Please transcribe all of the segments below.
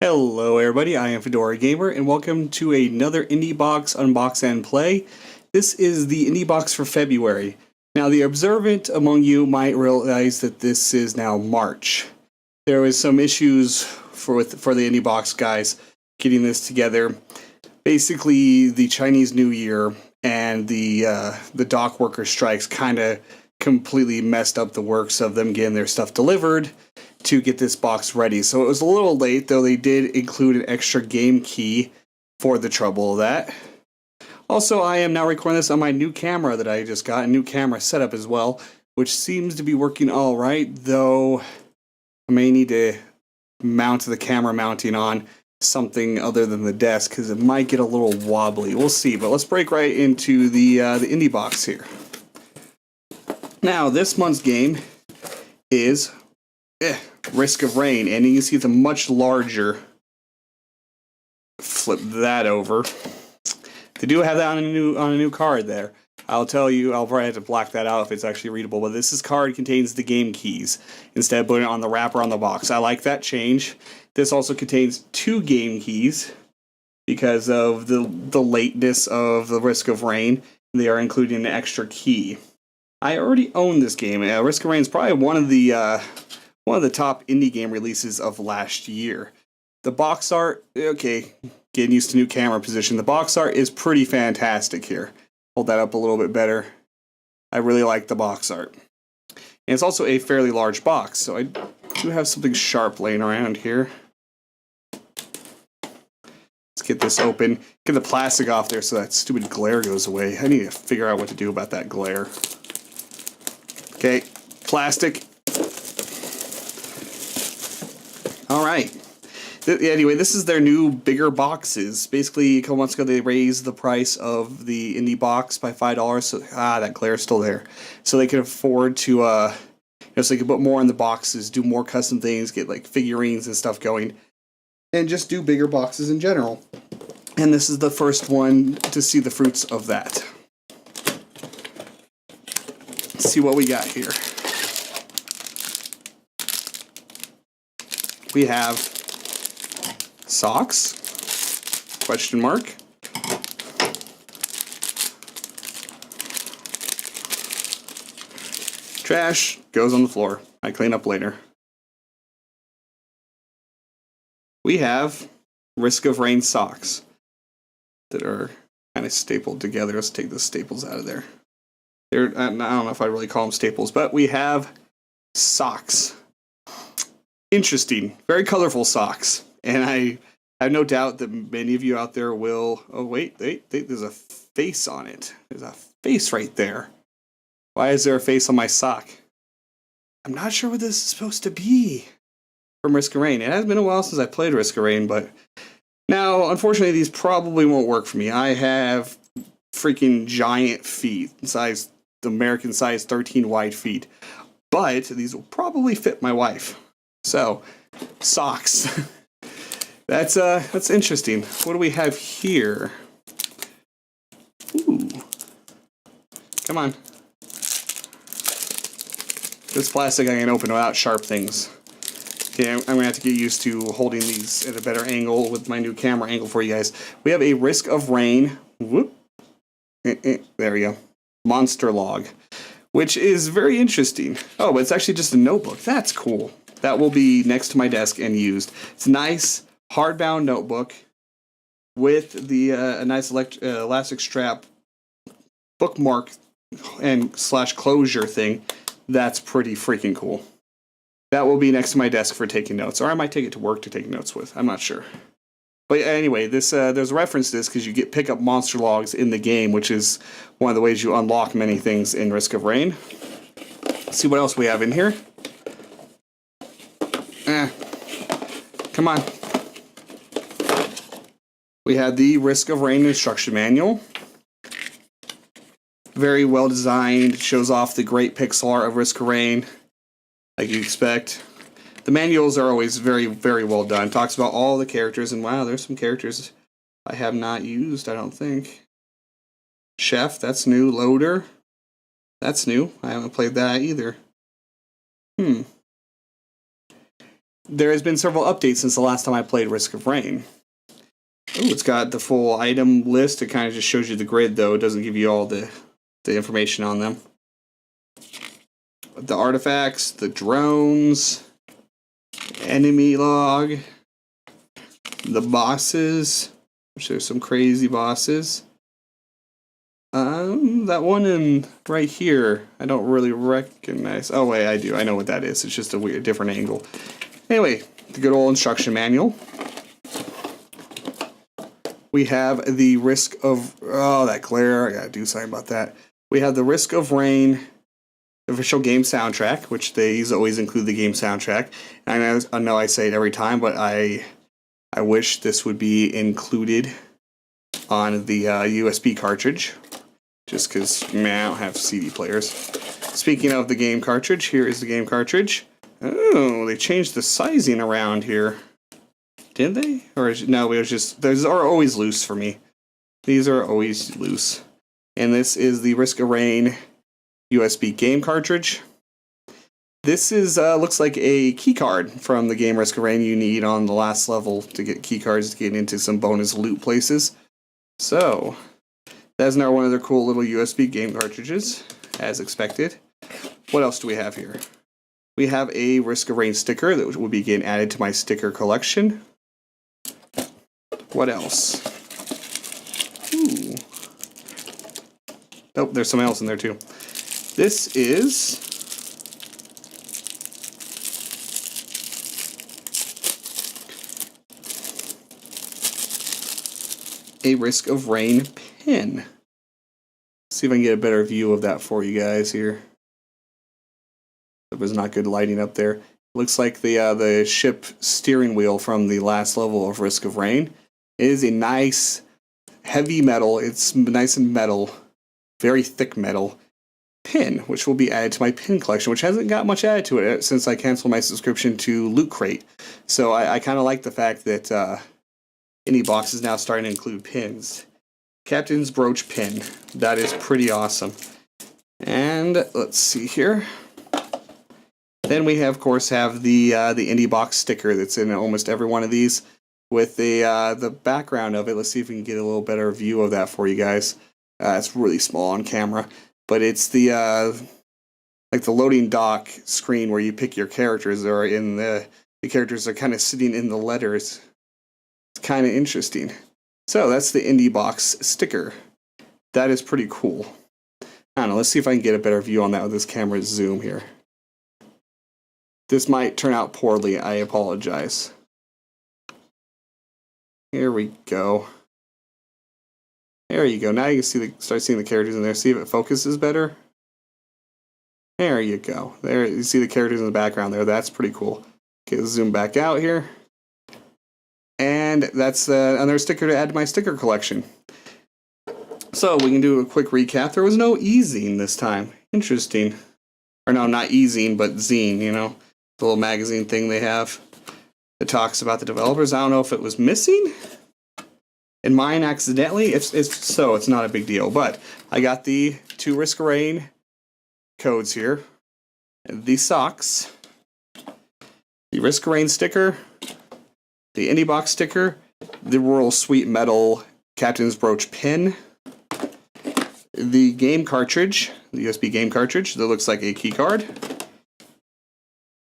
Hello everybody, I am February Gamer and welcome to another Indiebox Unbox and Play. This is the Indiebox for February. Now the observant among you might realize that this is now March. There was some issues for the Indiebox guys getting this together. Basically the Chinese New Year and the dock worker strikes kind of completely messed up the works of them getting their stuff delivered to get this box ready. So it was a little late, though they did include an extra game key for the trouble of that. Also, I am now recording this on my new camera that I just got, a new camera setup as well, which seems to be working all right, though I may need to mount the camera mounting on something other than the desk because it might get a little wobbly. We'll see, but let's break right into the Indiebox here. Now, this month's game is Risk of Rain, and you can see it's a much larger. Flip that over. They do have that on a new card there. I'll tell you, I'll probably have to black that out if it's actually readable, but this card contains the game keys instead of putting it on the wrapper on the box. I like that change. This also contains 2 game keys because of the lateness of the Risk of Rain. They are including an extra key. I already own this game. Risk of Rain is probably one of the top indie game releases of last year. The box art, okay, getting used to new camera position. The box art is pretty fantastic here. Hold that up a little bit better. I really like the box art. And it's also a fairly large box, so I do have something sharp laying around here. Let's get this open. Get the plastic off there so that stupid glare goes away. I need to figure out what to do about that glare. Okay, plastic. Alright. Anyway, this is their new bigger boxes. Basically, a couple months ago they raised the price of the Indiebox by $5. So, that glare's still there. So they could afford to, so they could put more in the boxes, do more custom things, get like figurines and stuff going, and just do bigger boxes in general. And this is the first one to see the fruits of that. Let's see what we got here. We have socks, question mark, trash goes on the floor. I clean up later. We have Risk of Rain socks that are kind of stapled together. Let's take the staples out of there. I don't know if I really call them staples, but we have socks. Interesting, very colorful socks, and I have no doubt that many of you out there will. Oh wait, there's a face on it. There's a face right there. Why is there a face on my sock? I'm not sure what this is supposed to be from Risk of Rain. It has been a while since I played Risk of Rain, but now unfortunately these probably won't work for me. I have freaking giant feet, the American size 13 wide feet, but these will probably fit my wife. So, socks. That's interesting. What do we have here? Ooh. Come on. This plastic I can open without sharp things. Okay, I'm gonna have to get used to holding these at a better angle with my new camera angle for you guys. We have a Risk of Rain. Whoop. There we go. Monster log, which is very interesting. Oh, but it's actually just a notebook. That's cool. That will be next to my desk and used. It's a nice hardbound notebook with the a nice elastic strap bookmark and / closure thing. That's pretty freaking cool. That will be next to my desk for taking notes, or I might take it to work to take notes with. I'm not sure. But anyway, there's a reference to this because you pick up monster logs in the game, which is one of the ways you unlock many things in Risk of Rain. Let's see what else we have in here. Come on. We had the Risk of Rain instruction manual. Very well designed. It shows off the great pixel art of Risk of Rain, like you expect. The manuals are always very, very well done. It talks about all the characters, and wow, there's some characters I have not used, I don't think. Chef, that's new. Loader. That's new. I haven't played that either. There has been several updates since the last time I played Risk of Rain. Oh, it's got the full item list. It kind of just shows you the grid, though. It doesn't give you all the information on them. The artifacts, the drones, enemy log, the bosses, which there's some crazy bosses. That one in right here, I don't really recognize. Oh wait, I do. I know what that is. It's just a weird, different angle. Anyway, the good old instruction manual. We have the Risk of... Oh, that glare. I gotta do something about that. We have the Risk of Rain official game soundtrack, which they always include the game soundtrack. And I know I say it every time, but I wish this would be included on the USB cartridge. Just because, man, I don't have CD players. Speaking of the game cartridge, here is the game cartridge. Oh, they changed the sizing around here. Did they? Or no, it was just... Those are always loose for me. These are always loose. And this is the Risk of Rain USB game cartridge. This is looks like a key card from the game Risk of Rain you need on the last level to get key cards to get into some bonus loot places. So... That's another one of their cool little USB game cartridges, as expected. What else do we have here? We have a Risk of Rain sticker that will be getting added to my sticker collection. What else? Ooh. Oh, there's something else in there too. This is... a Risk of Rain pin. See if I can get a better view of that for you guys here. It was not good lighting up there. Looks like the ship steering wheel from the last level of Risk of Rain. It is a nice heavy metal. It's nice and metal, very thick metal pin, which will be added to my pin collection, which hasn't got much added to it since I canceled my subscription to Loot Crate. So I kind of like the fact that Indiebox is now starting to include pins. Captain's Brooch pin. That is pretty awesome. And let's see here. Then we have, of course, have the Indiebox sticker that's in almost every one of these with the background of it. Let's see if we can get a little better view of that for you guys. It's really small on camera, but it's the like the loading dock screen where you pick your characters, or in the characters are kind of sitting in the letters. It's kind of interesting. So that's the Indiebox sticker. That is pretty cool. I don't know, let's see if I can get a better view on that with this camera zoom here. This might turn out poorly, I apologize. Here we go. There you go. Now you can see start seeing the characters in there. See if it focuses better. There you go. There you see the characters in the background there. That's pretty cool. Okay, let's zoom back out here. And that's another sticker to add to my sticker collection. So we can do a quick recap. There was no e-zine this time. Interesting. Or no, not e-zine, but zine, you know. The little magazine thing they have that talks about the developers. I don't know if it was missing in mine accidentally. If so, it's not a big deal. But I got the 2 Risk of Rain codes here. The socks. The Risk of Rain sticker. The Indiebox sticker, the Royal Sweet Metal Captain's Brooch pin, the game cartridge, the USB game cartridge that looks like a key card,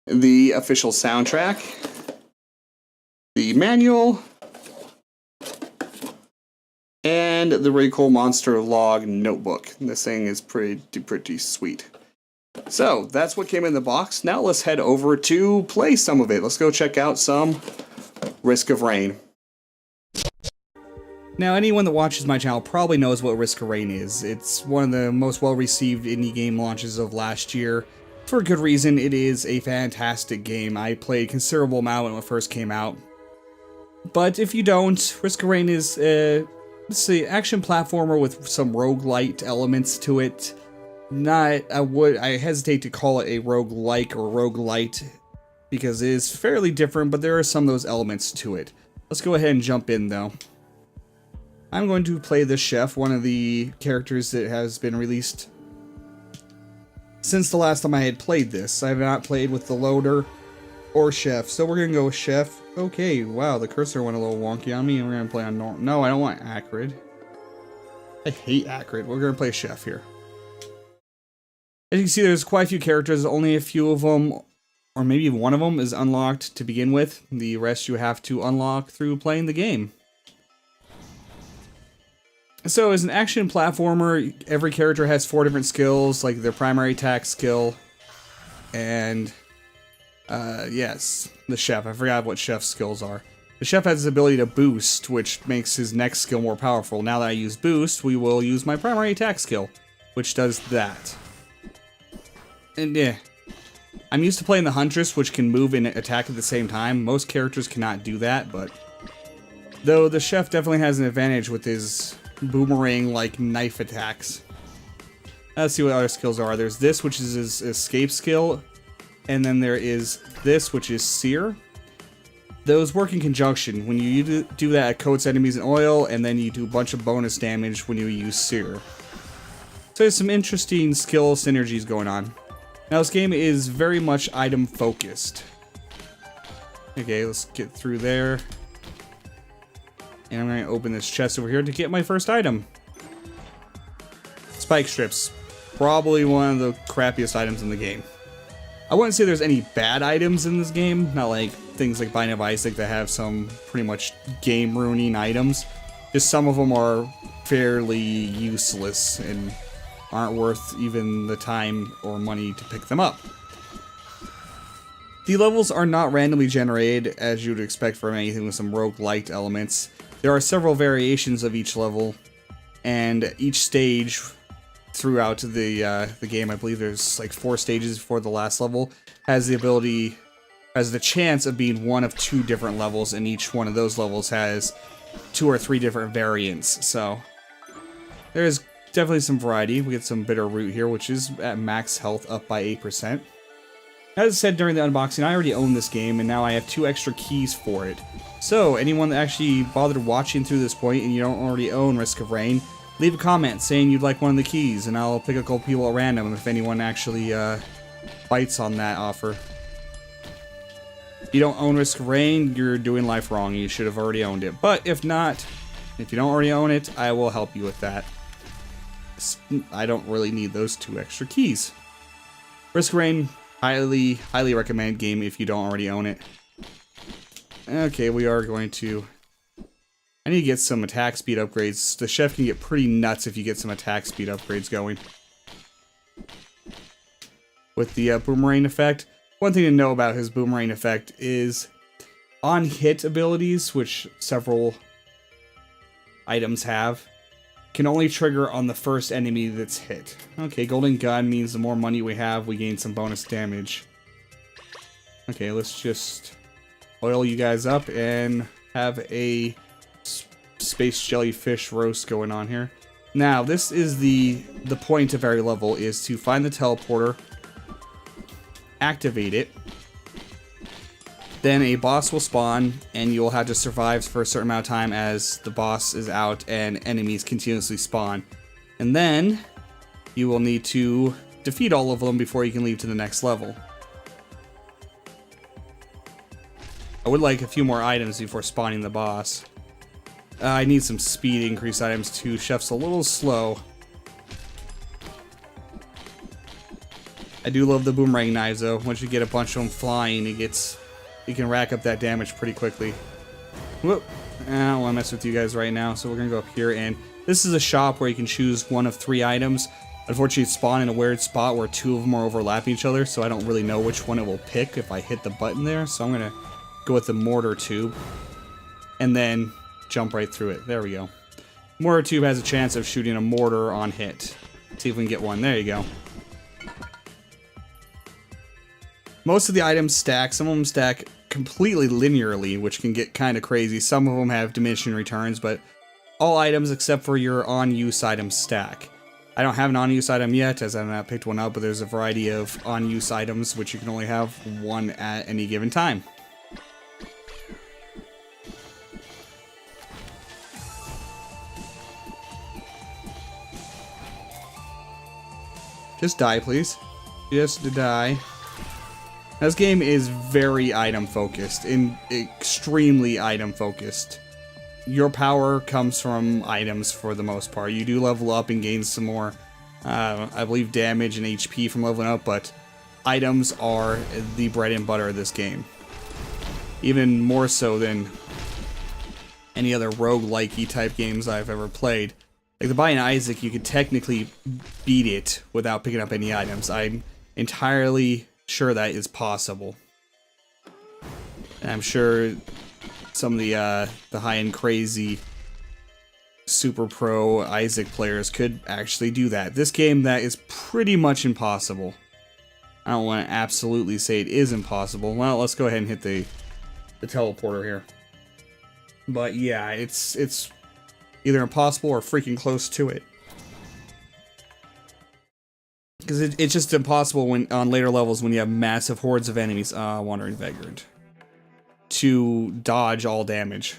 the official soundtrack, the manual, and the really cool Monster Log notebook. This thing is pretty sweet. So that's what came in the box. Now let's head over to play some of it. Let's go check out some Risk of Rain. Now, anyone that watches my channel probably knows what Risk of Rain is. It's one of the most well-received indie game launches of last year. For good reason, it is a fantastic game. I played a considerable amount when it first came out. But if you don't, Risk of Rain is let's see, action platformer with some roguelite elements to it. I hesitate to call it a roguelike or roguelite, because it is fairly different, but there are some of those elements to it. Let's go ahead and jump in, though. I'm going to play the chef, one of the characters that has been released since the last time I had played this. I have not played with the loader or chef, so we're gonna go with chef. Okay, wow, the cursor went a little wonky on me, and we're gonna play on normal. No, I don't want acrid. I hate acrid. We're gonna play chef here. As you can see, there's quite a few characters. Only a few of them, or maybe one of them, is unlocked to begin with. The rest you have to unlock through playing the game. So, as an action platformer, every character has 4 different skills, like their primary attack skill, and, yes, the chef. I forgot what chef's skills are. The chef has his ability to boost, which makes his next skill more powerful. Now that I use boost, we will use my primary attack skill, which does that. And yeah, I'm used to playing the Huntress, which can move and attack at the same time. Most characters cannot do that, but though the chef definitely has an advantage with his boomerang-like knife attacks. Let's see what other skills are. There's this, which is his escape skill, and then there is this, which is sear. Those work in conjunction. When you do that, it coats enemies in oil, and then you do a bunch of bonus damage when you use sear. So there's some interesting skill synergies going on. Now this game is very much item focused. Okay, let's get through there. And I'm going to open this chest over here to get my first item. Spike strips. Probably one of the crappiest items in the game. I wouldn't say there's any bad items in this game. Not like things like Binding of Isaac that have some pretty much game-ruining items. Just some of them are fairly useless and aren't worth even the time or money to pick them up. The levels are not randomly generated, as you would expect from anything with some roguelike elements. There are several variations of each level, and each stage throughout the game, I believe there's like 4 stages before the last level, has the chance of being one of 2 different levels, and each one of those levels has 2 or 3 different variants. So there's definitely some variety. We get some bitter root here, which is at max health, up by 8%. As I said during the unboxing, I already own this game, and now I have 2 extra keys for it. So, anyone that actually bothered watching through this point and you don't already own Risk of Rain, leave a comment saying you'd like one of the keys, and I'll pick a couple people at random if anyone actually bites on that offer. If you don't own Risk of Rain, you're doing life wrong. You should have already owned it. But if not, if you don't already own it, I will help you with that. I don't really need those 2 extra keys. Risk of Rain, highly recommended game if you don't already own it. Okay, we are going to... I need to get some attack speed upgrades. The chef can get pretty nuts if you get some attack speed upgrades going. With the boomerang effect, one thing to know about his boomerang effect is on hit abilities, which several items have, can only trigger on the first enemy that's hit. Okay, golden gun means the more money we have, we gain some bonus damage. Okay, let's just oil you guys up and have a space jellyfish roast going on here. Now, this is the point of every level, is to find the teleporter, activate it, then a boss will spawn, and you'll have to survive for a certain amount of time as the boss is out and enemies continuously spawn. And then you will need to defeat all of them before you can leave to the next level. I would like a few more items before spawning the boss. I need some speed increase items too. Chef's a little slow. I do love the boomerang knives though. Once you get a bunch of them flying, you can rack up that damage pretty quickly. Whoop. I don't want to mess with you guys right now, so we're going to go up here, and this is a shop where you can choose one of 3 items. Unfortunately, it's spawned in a weird spot where 2 of them are overlapping each other, so I don't really know which one it will pick if I hit the button there, so I'm going to go with the mortar tube, and then jump right through it. There we go. Mortar tube has a chance of shooting a mortar on hit. See if we can get one. There you go. Most of the items stack. Some of them stack completely linearly, which can get kind of crazy. Some of them have diminishing returns, but all items except for your on-use items stack. I don't have an on-use item yet, as I've not picked one up, but there's a variety of on-use items, which you can only have 1 at any given time. Just die, please. Just to die. This game is very item focused, and extremely item focused. Your power comes from items for the most part. You do level up and gain some more, I believe, damage and HP from leveling up, but items are the bread and butter of this game. Even more so than any other roguelike-y type games I've ever played. Like the Binding of Isaac, you could technically beat it without picking up any items. I'm entirely sure that is possible. And I'm sure some of the high-end crazy super pro Isaac players could actually do that. This game, that is pretty much impossible. I don't want to absolutely say it is impossible. Well, let's go ahead and hit the teleporter here. But yeah, it's either impossible or freaking close to it. Because it's just impossible when on later levels when you have massive hordes of enemies, Wandering Vagrant, to dodge all damage.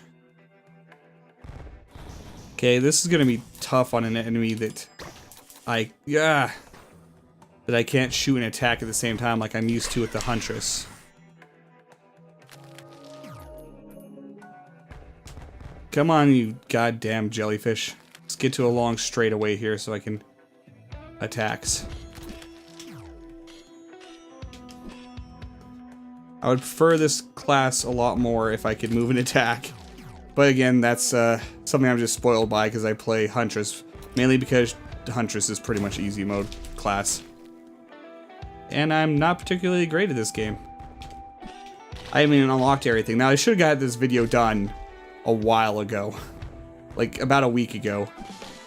Okay, this is gonna be tough on an enemy that I can't shoot and attack at the same time like I'm used to with the Huntress. Come on, you goddamn jellyfish. Let's get to a long straightaway here so I can attacks. I would prefer this class a lot more if I could move and attack. But again, that's something I'm just spoiled by because I play Huntress. Mainly because Huntress is pretty much easy mode class. And I'm not particularly great at this game. I haven't even unlocked everything. Now, I should have got this video done a while ago. Like, about a week ago.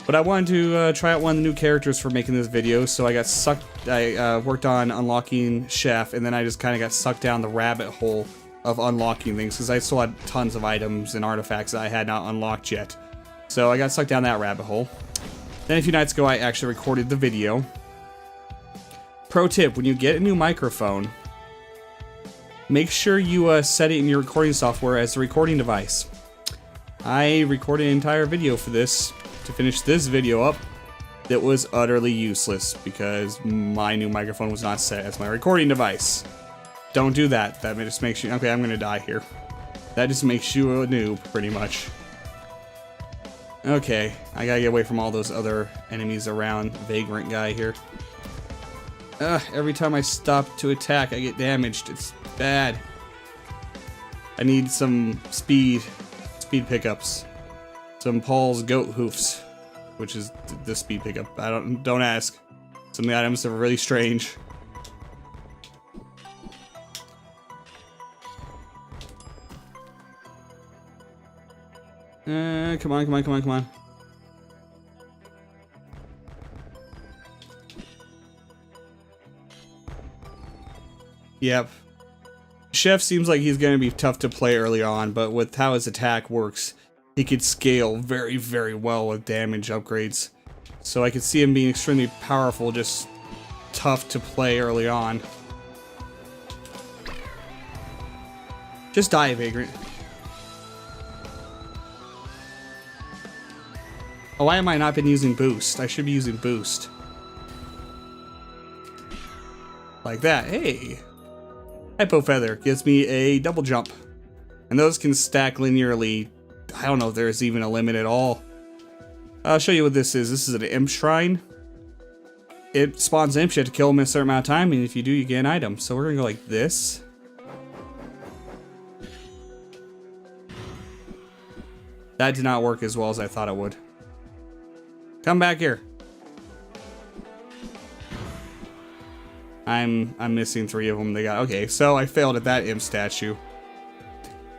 But I wanted to try out one of the new characters for making this video, so I got sucked. I worked on unlocking Chef, and then I just kind of got sucked down the rabbit hole of unlocking things, because I still had tons of items and artifacts that I had not unlocked yet. So I got sucked down that rabbit hole. Then a few nights ago, I actually recorded the video. Pro tip, when you get a new microphone, make sure you set it in your recording software as a recording device. I recorded an entire video for this to finish this video up that was utterly useless because my new microphone was not set as my recording device. Don't do that. That just makes you... Okay, I'm gonna die here. That just makes you a noob, pretty much. Okay, I gotta get away from all those other enemies around. Vagrant guy here. Every time I stop to attack, I get damaged. It's bad. I need some speed pickups. Some Paul's goat hoofs, which is the speed pickup. Don't ask. Some of the items are really strange. Come on. Yep. Chef seems like he's gonna be tough to play early on, but with how his attack works, he could scale very, very well with damage upgrades. So I could see him being extremely powerful, just tough to play early on. Just die, Vagrant. Oh, why am I not been using boost? I should be using boost. Like that. Hey! Hypo Feather gives me a double jump. And those can stack linearly. I don't know if there's even a limit at all. I'll show you what this is. This is an imp shrine. It spawns imps. You have to kill them in a certain amount of time, and if you do, you get an item. So we're gonna go like this. That did not work as well as I thought it would. Come back here. I'm missing 3 of them. They got... Okay, so I failed at that imp statue.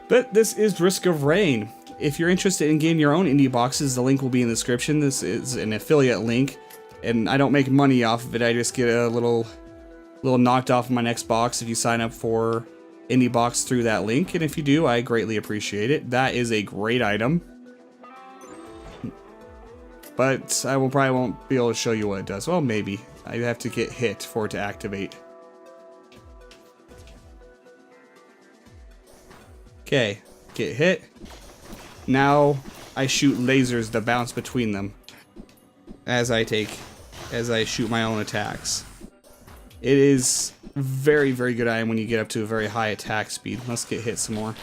But this is Risk of Rain. If you're interested in getting your own indie boxes, the link will be in the description. This is an affiliate link, and I don't make money off of it. I just get a little knocked off of my next box if you sign up for Indiebox through that link, and if you do, I greatly appreciate it. That is a great item. But I probably won't be able to show you what it does. Well, maybe. I have to get hit for it to activate. Okay, get hit. Now I shoot lasers that bounce between them as I shoot my own attacks. It is very, very good item when you get up to a very high attack speed. Let's get hit some more.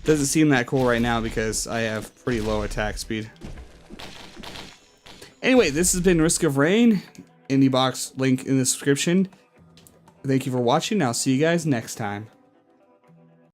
Doesn't seem that cool right now because I have pretty low attack speed. Anyway, this has been Risk of Rain. Indiebox link in the description. Thank you for watching. I'll see you guys next time.